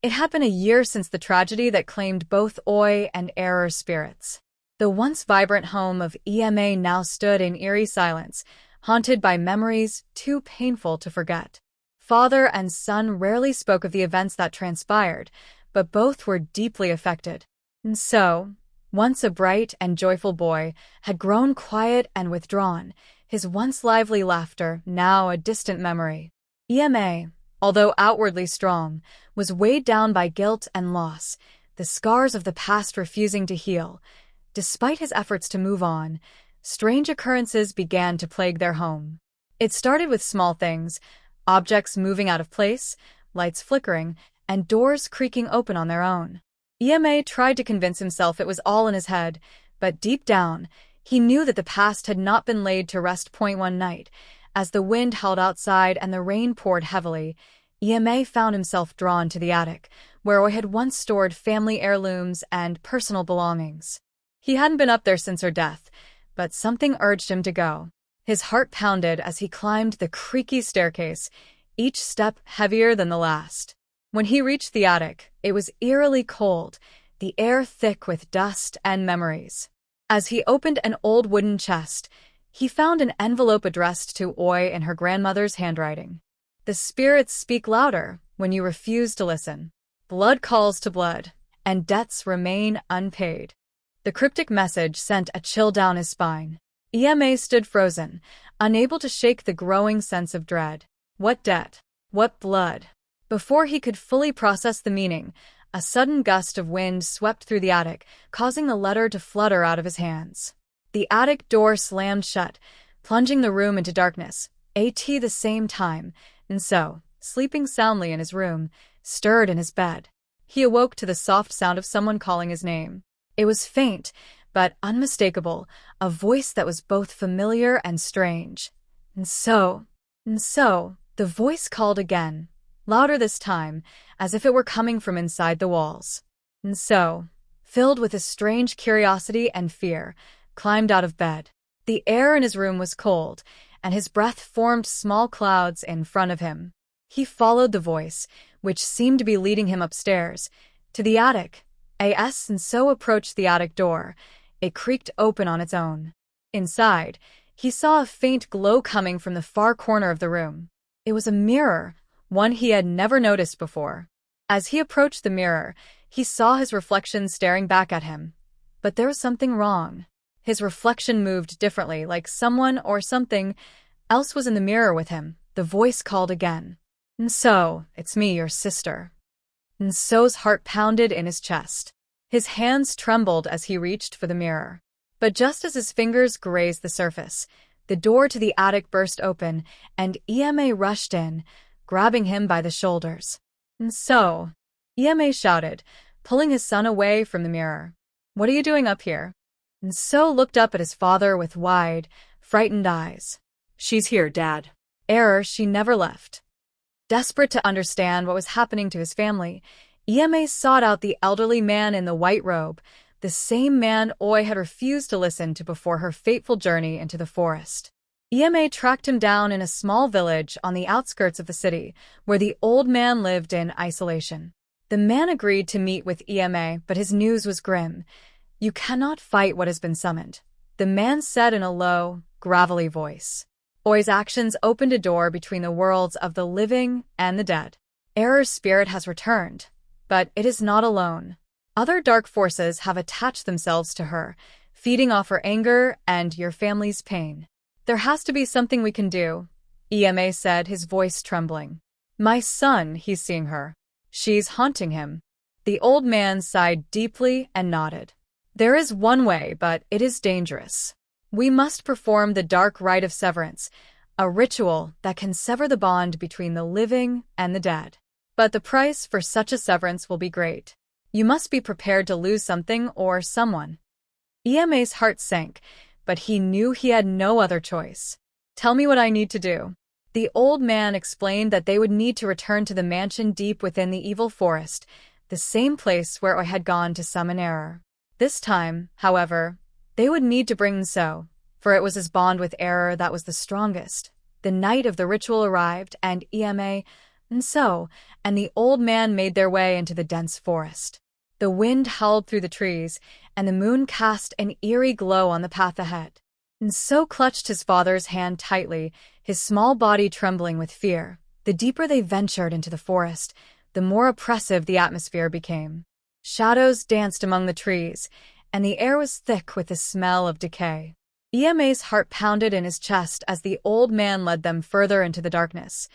It had been a year since the tragedy that claimed both Oi and Error's spirits. The once vibrant home of Ema now stood in eerie silence, haunted by memories too painful to forget. Father and son rarely spoke of the events that transpired, but both were deeply affected. And so, once a bright and joyful boy, had grown quiet and withdrawn, his once lively laughter now a distant memory. Ema, although outwardly strong, was weighed down by guilt and loss, the scars of the past refusing to heal. Despite his efforts to move on, strange occurrences began to plague their home. It started with small things, objects moving out of place, lights flickering, and doors creaking open on their own. Ema tried to convince himself it was all in his head, but deep down, he knew that the past had not been laid to rest. One night, as the wind howled outside and the rain poured heavily, Ema found himself drawn to the attic, where Oi had once stored family heirlooms and personal belongings. He hadn't been up there since her death, but something urged him to go. His heart pounded as he climbed the creaky staircase, each step heavier than the last. When he reached the attic, it was eerily cold, the air thick with dust and memories. As he opened an old wooden chest, he found an envelope addressed to Oi in her grandmother's handwriting. The spirits speak louder when you refuse to listen. Blood calls to blood, and debts remain unpaid. The cryptic message sent a chill down his spine. Ema stood frozen, unable to shake the growing sense of dread. What debt? What blood? Before he could fully process the meaning, a sudden gust of wind swept through the attic, causing the letter to flutter out of his hands. The attic door slammed shut, plunging the room into darkness. At the same time, and so, sleeping soundly in his room, stirred in his bed. He awoke to the soft sound of someone calling his name. It was faint, but unmistakable, a voice that was both familiar and strange. And so, the voice called again, louder this time, as if it were coming from inside the walls. And so, filled with a strange curiosity and fear, climbed out of bed. The air in his room was cold, and his breath formed small clouds in front of him. He followed the voice, which seemed to be leading him upstairs, to the attic. And so approached the attic door. It creaked open on its own. Inside, he saw a faint glow coming from the far corner of the room. It was a mirror, one he had never noticed before. As he approached the mirror, he saw his reflection staring back at him. But there was something wrong. His reflection moved differently, like someone or something else was in the mirror with him. The voice called again. And so, it's me, your sister. And so's heart pounded in his chest. His hands trembled as he reached for the mirror. But just as his fingers grazed the surface, the door to the attic burst open, and Ema rushed in, grabbing him by the shoulders. And so, Ema shouted, pulling his son away from the mirror. What are you doing up here? And so looked up at his father with wide, frightened eyes. She's here, Dad. Error, she never left. Desperate to understand what was happening to his family, Ema sought out the elderly man in the white robe, the same man Oi had refused to listen to before her fateful journey into the forest. Ema tracked him down in a small village on the outskirts of the city, where the old man lived in isolation. The man agreed to meet with Ema, but his news was grim. You cannot fight what has been summoned, the man said in a low, gravelly voice. Oi's actions opened a door between the worlds of the living and the dead. Error's spirit has returned, but it is not alone. Other dark forces have attached themselves to her, feeding off her anger and your family's pain. There has to be something we can do, Ema said, his voice trembling. My son, he's seeing her. She's haunting him. The old man sighed deeply and nodded. There is one way, but it is dangerous. We must perform the dark rite of severance, a ritual that can sever the bond between the living and the dead. But the price for such a severance will be great. You must be prepared to lose something or someone. Ema's heart sank, but he knew he had no other choice. Tell me what I need to do. The old man explained that they would need to return to the mansion deep within the evil forest, the same place where I had gone to summon Error. This time, however, they would need to bring So, for it was his bond with Error that was the strongest. The night of the ritual arrived, and Ema, And the old man made their way into the dense forest. The wind howled through the trees, and the moon cast an eerie glow on the path ahead. And so clutched his father's hand tightly, his small body trembling with fear. The deeper they ventured into the forest, the more oppressive the atmosphere became. Shadows danced among the trees, and the air was thick with the smell of decay. Ema's heart pounded in his chest as the old man led them further into the darkness.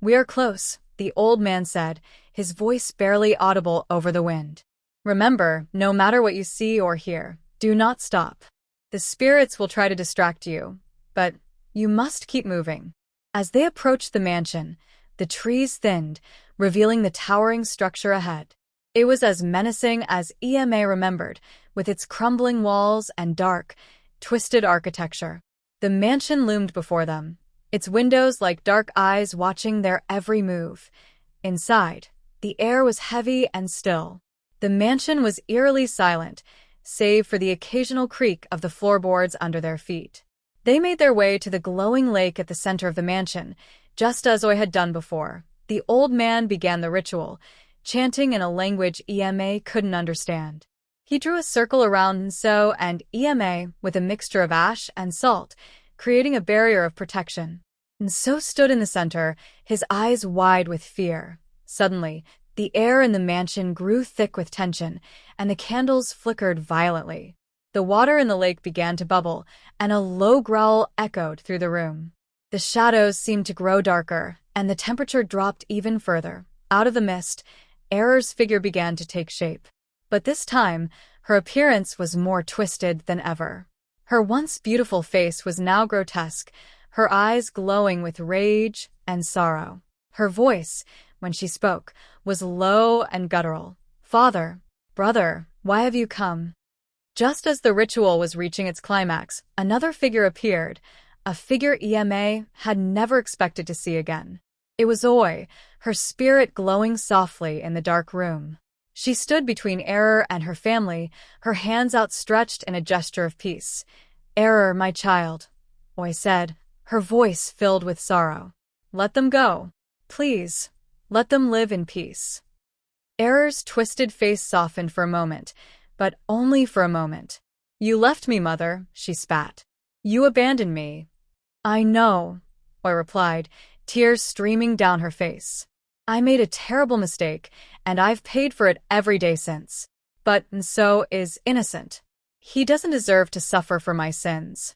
"We are close," the old man said, his voice barely audible over the wind. "Remember, no matter what you see or hear, do not stop. The spirits will try to distract you, but you must keep moving." As they approached the mansion, the trees thinned, revealing the towering structure ahead. It was as menacing as Ema remembered, with its crumbling walls and dark, twisted architecture. The mansion loomed before them, its windows like dark eyes watching their every move. Inside, the air was heavy and still. The mansion was eerily silent, save for the occasional creak of the floorboards under their feet. They made their way to the glowing lake at the center of the mansion, just as Oi had done before. The old man began the ritual, chanting in a language Ema couldn't understand. He drew a circle around Nso and Ema with a mixture of ash and salt, creating a barrier of protection. Nso stood in the center, his eyes wide with fear. Suddenly, the air in the mansion grew thick with tension, and the candles flickered violently. The water in the lake began to bubble, and a low growl echoed through the room. The shadows seemed to grow darker, and the temperature dropped even further. Out of the mist, Error's figure began to take shape. But this time, her appearance was more twisted than ever. Her once beautiful face was now grotesque, her eyes glowing with rage and sorrow. Her voice, when she spoke, was low and guttural. "Father, brother, why have you come?" Just as the ritual was reaching its climax, another figure appeared, a figure Ema had never expected to see again. It was Oi, her spirit glowing softly in the dark room. She stood between Error and her family, her hands outstretched in a gesture of peace. "Error, my child," Oi said, her voice filled with sorrow. "Let them go. Please, let them live in peace." Error's twisted face softened for a moment, but only for a moment. "You left me, mother," she spat. "You abandoned me." "I know," Oi replied, tears streaming down her face. "I made a terrible mistake, and I've paid for it every day since. But Nso is innocent. He doesn't deserve to suffer for my sins."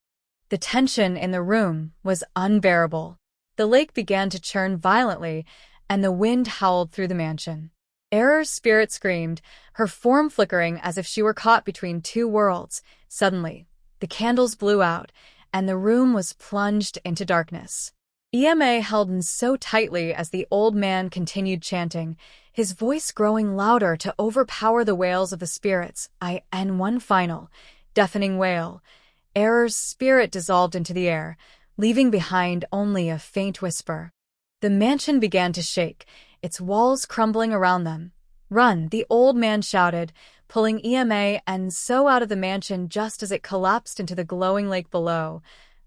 The tension in the room was unbearable. The lake began to churn violently, and the wind howled through the mansion. Error's spirit screamed, her form flickering as if she were caught between two worlds. Suddenly, the candles blew out, and the room was plunged into darkness. Ema held Nso tightly as the old man continued chanting, his voice growing louder to overpower the wails of the spirits. And one final, deafening wail. Error's spirit dissolved into the air, leaving behind only a faint whisper. The mansion began to shake, its walls crumbling around them. "Run," the old man shouted, pulling Ema and Nso out of the mansion just as it collapsed into the glowing lake below.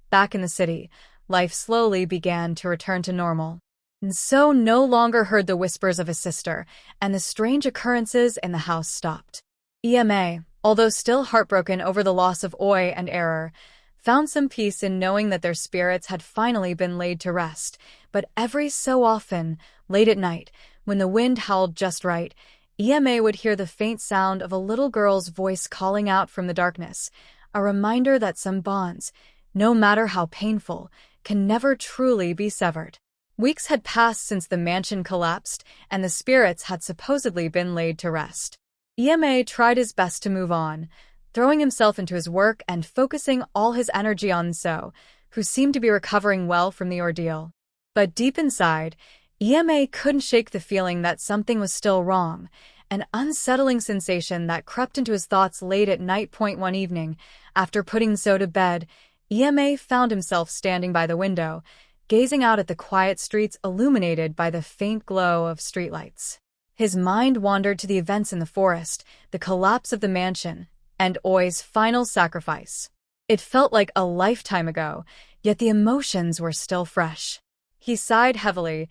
Back in the city, life slowly began to return to normal. Nso no longer heard the whispers of his sister, and the strange occurrences in the house stopped. Ema, although still heartbroken over the loss of Oi and Error, found some peace in knowing that their spirits had finally been laid to rest. But every so often, late at night, when the wind howled just right, Ema would hear the faint sound of a little girl's voice calling out from the darkness, a reminder that some bonds, no matter how painful, can never truly be severed. Weeks had passed since the mansion collapsed, and the spirits had supposedly been laid to rest. Ema tried his best to move on, throwing himself into his work and focusing all his energy on Nso, who seemed to be recovering well from the ordeal. But deep inside, Ema couldn't shake the feeling that something was still wrong, an unsettling sensation that crept into his thoughts late at night. One evening, after putting Nso to bed, Ema found himself standing by the window, gazing out at the quiet streets illuminated by the faint glow of streetlights. His mind wandered to the events in the forest, the collapse of the mansion, and Oi's final sacrifice. It felt like a lifetime ago, yet the emotions were still fresh. He sighed heavily,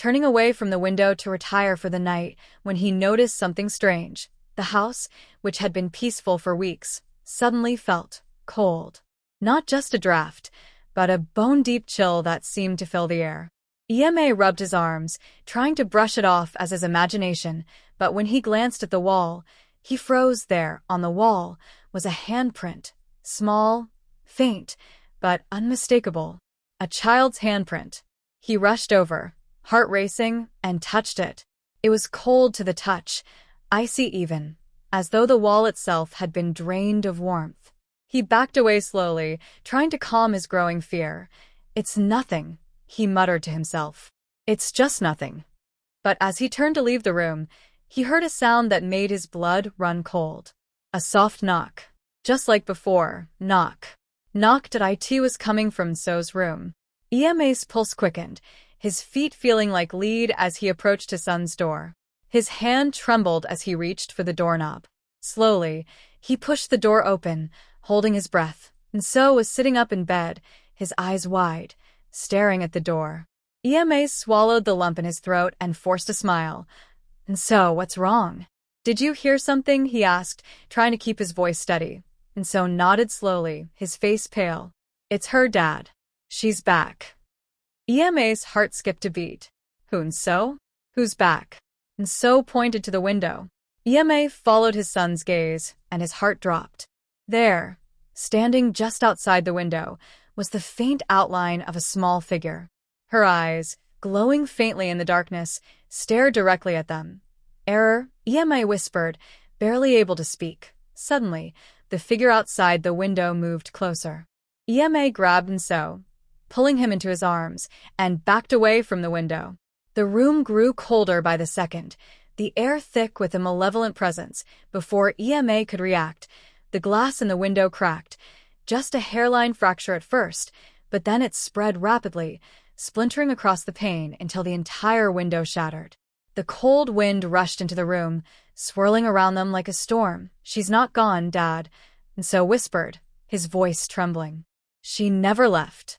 turning away from the window to retire for the night when he noticed something strange. The house, which had been peaceful for weeks, suddenly felt cold. Not just a draft, but a bone-deep chill that seemed to fill the air. EMA rubbed his arms, trying to brush it off as his imagination, but when he glanced at the wall, he froze. There, on the wall, was a handprint. Small, faint, but unmistakable. A child's handprint. He rushed over, heart racing, and touched it. It was cold to the touch, icy even, as though the wall itself had been drained of warmth. He backed away slowly, trying to calm his growing fear. "It's nothing," he muttered to himself. "It's just nothing." But as he turned to leave the room, he heard a sound that made his blood run cold. A soft knock. Just like before, knock. Knocked at it was coming from So's room. EMA's pulse quickened, his feet feeling like lead as he approached his son's door. His hand trembled as he reached for the doorknob. Slowly, he pushed the door open, holding his breath, and So was sitting up in bed, his eyes wide, staring at the door. EMA swallowed the lump in his throat and forced a smile. "And so, what's wrong?" "Did you hear something?" he asked, trying to keep his voice steady. And So nodded slowly, his face pale. "It's her, Dad. She's back." EMA's heart skipped a beat. "Who, and So? Who's back?" And So pointed to the window. EMA followed his son's gaze, and his heart dropped. There, standing just outside the window, was the faint outline of a small figure. Her eyes, glowing faintly in the darkness, stared directly at them. "Error," EMA whispered, barely able to speak. Suddenly, the figure outside the window moved closer. EMA grabbed and So, pulling him into his arms, and backed away from the window. The room grew colder by the second, the air thick with a malevolent presence. Before EMA could react, the glass in the window cracked. Just a hairline fracture at first, but then it spread rapidly, splintering across the pane until the entire window shattered. The cold wind rushed into the room, swirling around them like a storm. "She's not gone, Dad," and So whispered, his voice trembling. "She never left."